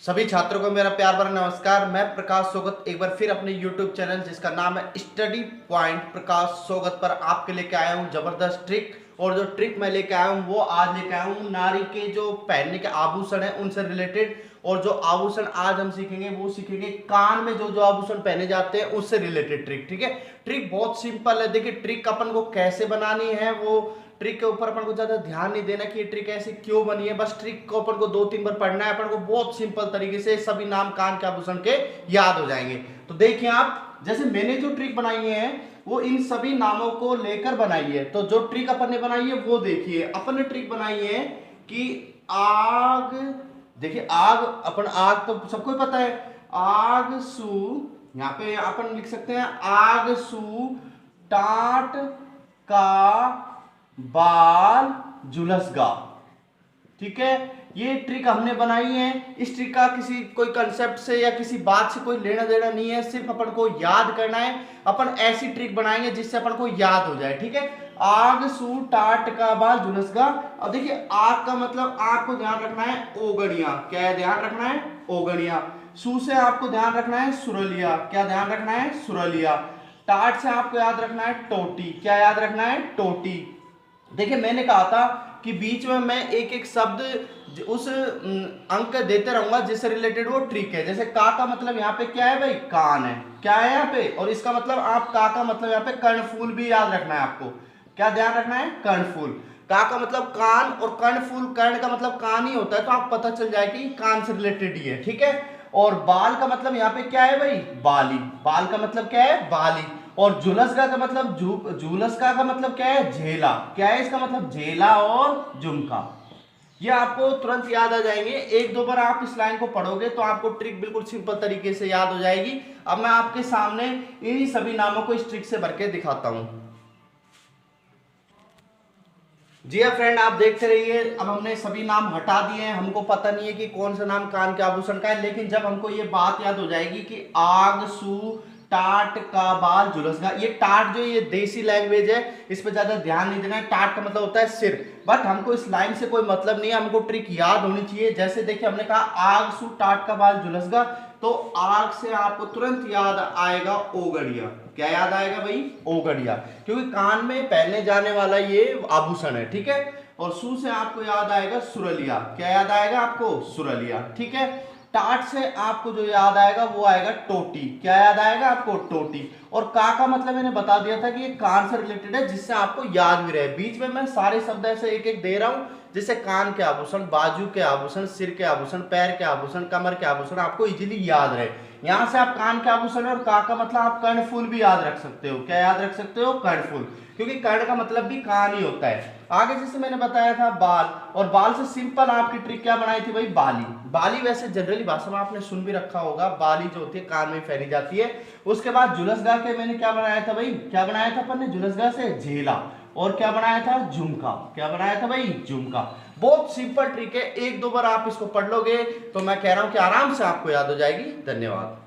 सभी छात्रों को मेरा प्यार भरा नमस्कार। मैं प्रकाश सोगत एक बार फिर अपने YouTube चैनल जिसका नाम है स्टडी पॉइंट प्रकाश सोगत पर आपके लेके आया हूँ जबरदस्त ट्रिक। और जो ट्रिक मैं लेके आया हूँ वो आज लेके आया हूँ नारी के जो पहनने के आभूषण है उनसे रिलेटेड। और जो आभूषण आज हम सीखेंगे वो सीखेंगे कान में जो जो आभूषण पहने जाते हैं उससे रिलेटेड ट्रिक। ठीक है, ट्रिक बहुत सिंपल है। देखिए ट्रिक अपन को कैसे बनानी है वो ट्रिक के ऊपर अपन को ज्यादा ध्यान नहीं देना कि ये ट्रिक ऐसी क्यों बनी है। बस ट्रिक को अपन को 2-3 बार पढ़ना है। अपन को बहुत सिंपल तरीके से सभी नाम कान के आभूषण के याद हो जाएंगे। तो देखिए आप, जैसे मैंने जो ट्रिक बनाई है वो इन सभी नामों को लेकर बनाई है। तो जो ट्रिक अपन ने बनाई है वो देखिए। अपन ने ट्रिक बनाई है कि आग, देखिए आग, अपन आग तो सबको ही पता है। आग सू, यहाँ पे अपन लिख सकते हैं आग सू टाट का बाल झुलसगा। ठीक है, ये ट्रिक हमने बनाई है। इस ट्रिक का किसी कोई कंसेप्ट से या किसी बात से कोई लेना देना नहीं है, सिर्फ अपन को याद करना है। अपन ऐसी ट्रिक बनाएंगे जिससे अपन को याद हो जाए। ठीक है, आग सू टाट का बाल झुलसगा। अब देखिए आग का मतलब आपको ध्यान रखना है ओगड़िया। क्या है ध्यान रखना है? ओगड़िया। सू से आपको ध्यान रखना है सुरलिया। क्या ध्यान रखना है? सुरलिया। टाट से आपको याद रखना है टोटी। क्या याद रखना है? टोटी। देखिए मैंने कहा था कि बीच में मैं एक एक शब्द उस अंक देते रहूंगा जिससे रिलेटेड वो ट्रिक है। जैसे का मतलब यहाँ पे क्या है भाई? कान है। क्या है यहाँ पे? और इसका मतलब आप का मतलब यहाँ पे कर्णफूल भी याद रखना है आपको। क्या ध्यान रखना है? कर्णफूल। का मतलब कान और कर्णफूल, कर्ण का मतलब कान ही होता है, तो आप पता चल जाए कि कान से रिलेटेड ही है। ठीक है, और बाल का मतलब यहाँ पे क्या है भाई? बाली। बाल का मतलब क्या है? बाली। और झुलसगा का मतलब झुलसगा का मतलब क्या है? झेला। क्या है इसका मतलब? झेला और झुमका। ये आपको तुरंत याद आ जाएंगे। एक दो बार आप इस लाइन को पढ़ोगे तो आपको ट्रिक बिल्कुल सिंपल तरीके से याद हो जाएगी। अब मैं आपके सामने इन्हीं सभी नामों को इस ट्रिक से भर के दिखाता हूं। जी हाँ फ्रेंड, आप देखते रहिए। अब हमने सभी नाम हटा दिए हैं। हमको पता नहीं है कि कौन सा नाम कान के आभूषण का है, लेकिन जब हमको ये बात याद हो जाएगी कि आग सू टाट का बाल झुलसगा। ये टाट जो ये देसी लैंग्वेज है, इस पर ज्यादा ध्यान नहीं देना है। टाट का मतलब होता है सिर, बट हमको इस लाइन से कोई मतलब नहीं है। हमको ट्रिक याद होनी चाहिए। जैसे देखिए हमने कहा आग सू टाट का बाल झुलसगा, तो आग से आपको तुरंत याद आएगा ओगड़िया। क्या याद आएगा भाई? ओगड़िया, क्योंकि कान में पहनने जाने वाला ये आभूषण है। ठीक है, और सू से आपको याद आएगा सुरलिया। क्या याद आएगा आपको? सुरलिया। ठीक है, टाट से आपको जो याद आएगा वो आएगा टोटी। क्या याद आएगा आपको? टोटी। और का मतलब मैंने बता दिया था कि ये कान से रिलेटेड है, जिससे आपको याद भी रहे। बीच में मैं सारे शब्द ऐसे एक एक दे रहा हूं जैसे कान के आभूषण, बाजू के आभूषण, सिर के आभूषण, पैर के आभूषण, कमर के आभूषण, आपको इजीली याद रहे। यहां से आप कान के आभूषण और का मतलब आप कर्णफूल भी याद रख सकते हो। क्या याद रख सकते हो? कर्णफूल, क्योंकि कर्ण का मतलब भी कान ही होता है। आगे जैसे मैंने बताया था बाल, और बाल से सिंपल आपकी ट्रिक क्या बनाई थी भाई? बाली। बाली वैसे जनरली भाषा में आपने सुन भी रखा होगा, बाली जो होती है कान में फैली जाती है। उसके बाद झुलसगा के मैंने क्या बनाया था भाई? क्या बनाया था अपन ने झुलसगा से? झेला। और क्या बनाया था? झुमका। क्या बनाया था भाई? झुमका। बहुत सिंपल ट्रिक है। एक दो बार आप इसको पढ़ लोगे तो मैं कह रहा हूं कि आराम से आपको याद हो जाएगी। धन्यवाद।